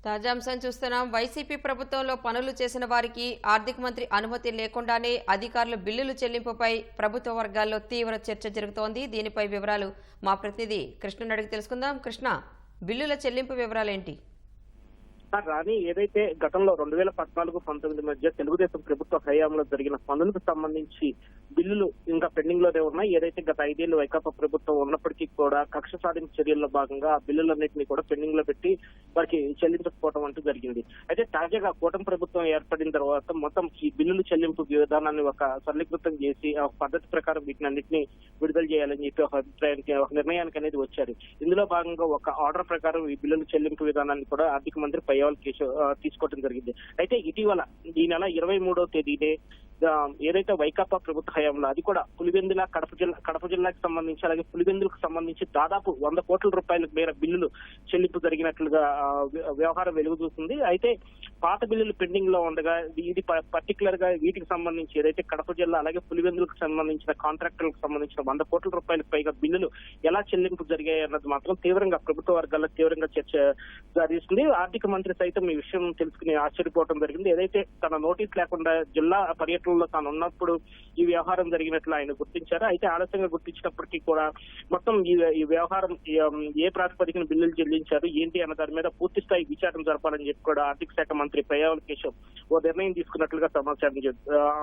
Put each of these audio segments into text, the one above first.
తాజా అంశం చూస్తున్నాం. వైసీపీ ప్రభుత్వంలో పనులు చేసిన వారికి ఆర్థిక మంత్రి అనుమతి లేకుండానే అధికారులు బిల్లులు చెల్లింపుపై ప్రభుత్వ వర్గాల్లో తీవ్ర చర్చ జరుగుతోంది. దీనిపై వివరాలు మా ప్రతినిధి కృష్ణను అడిగి తెలుసుకుందాం. కృష్ణ, బిల్లుల చెల్లింపు వివరాలేంటి? రాని ఏదైతే గతంలో 2014-19 మధ్య తెలుగుదేశం ప్రభుత్వ హయాంలో జరిగిన పనులకు సంబంధించి బిల్లులు ఇంకా పెండింగ్ లోనే ఉన్నాయి. ఏదైతే గత 5 ఏళ్లు వైకాపా ప్రభుత్వం ఉన్నప్పటికీ కూడా కక్ష సాధింపు చర్యల్లో భాగంగా ఆ బిల్లులన్నింటినీ కూడా పెండింగ్ లో పెట్టి వారికి చెల్లించకపోవడం అంటూ జరిగింది. అయితే తాజాగా కూటమి ప్రభుత్వం ఏర్పడిన తర్వాత మొత్తం ఈ బిల్లులు చెల్లింపు విధానాన్ని ఒక సరళీకృతం చేసి ఒక పద్ధతి ప్రకారం వీటిని అన్నింటినీ విడుదల చేయాలని చెప్పి ఒక నిర్ణయానికి అనేది వచ్చారు. ఇందులో భాగంగా ఒక ఆర్డర్ ప్రకారం ఈ బిల్లుల చెల్లింపు విధానాన్ని కూడా ఆర్థిక మంత్రి పయ్యావుల కేశవ్ తీసుకోవడం జరిగింది. అయితే ఇటీవల ఈ నెల 23వ తేదీనే ఏదైతే వైకాపా ప్రభుత్వ హయాంలో అది కూడా పులివెందుల కడప జిల్లాకి సంబంధించి అలాగే పులివెందులకు సంబంధించి దాదాపు 100 కోట్ల రూపాయల మేర బిల్లులు చెల్లింపు జరిగినట్లుగా వ్యవహారం వెలుగు చూస్తుంది. అయితే పాత బిల్లులు పెండింగ్ లో ఉండగా ఇది పర్టికులర్ గా వీటికి సంబంధించి ఏదైతే కడప జిల్లా అలాగే పులివెందులకు సంబంధించిన కాంట్రాక్టర్లకు సంబంధించిన 100 కోట్ల రూపాయలకు పైగా బిల్లులు ఎలా చెల్లింపు జరిగాయి అన్నది మాత్రం తీవ్రంగా ప్రభుత్వ వర్గాల్లో తీవ్రంగా చర్చ జరిగిస్తుంది. ఆర్థిక మంత్రి సైతం ఈ విషయం తెలుసుకుని ఆశ్చర్యపోవడం జరిగింది. ఏదైతే తన నోటీస్ లేకుండా జిల్లా పర్యటనలో తాను ఉన్నప్పుడు ఈ వ్యవహారం జరిగినట్లు ఆయన గుర్తించారు. అయితే ఆలస్యంగా గుర్తించినప్పటికీ కూడా మొత్తం ఈ వ్యవహారం ఏ ప్రాతిపదికన బిల్లులు చెల్లించారు ఏంటి అన్న దాని మీద పూర్తి స్థాయి విచారణ జరపాలని చెప్పి కూడా ఆర్థిక శాఖ మంత్రి పయ్యావుల కేశవ్ ఓ నిర్ణయం తీసుకున్నట్లుగా సమాచారం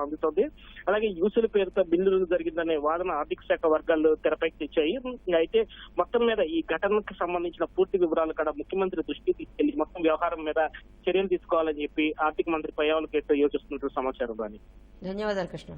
అందుతోంది. అలాగే యూసుల పేరుతో బిల్లులు జరిగిందనే వాదన ఆర్థిక శాఖ వర్గాలు తెరపైకి తెచ్చాయి. అయితే మొత్తం మీద ఈ ఘటనకు సంబంధించిన పూర్తి వివరాలు కూడా ముఖ్యమంత్రి దృష్టికి తీసుకెళ్లి మొత్తం వ్యవహారం మీద చర్యలు తీసుకోవాలని చెప్పి ఆర్థిక మంత్రి పయ్యావుల కేశవ్ యోచిస్తున్నట్లు సమాచారం. ధన్యవాదాలు కృష్ణ.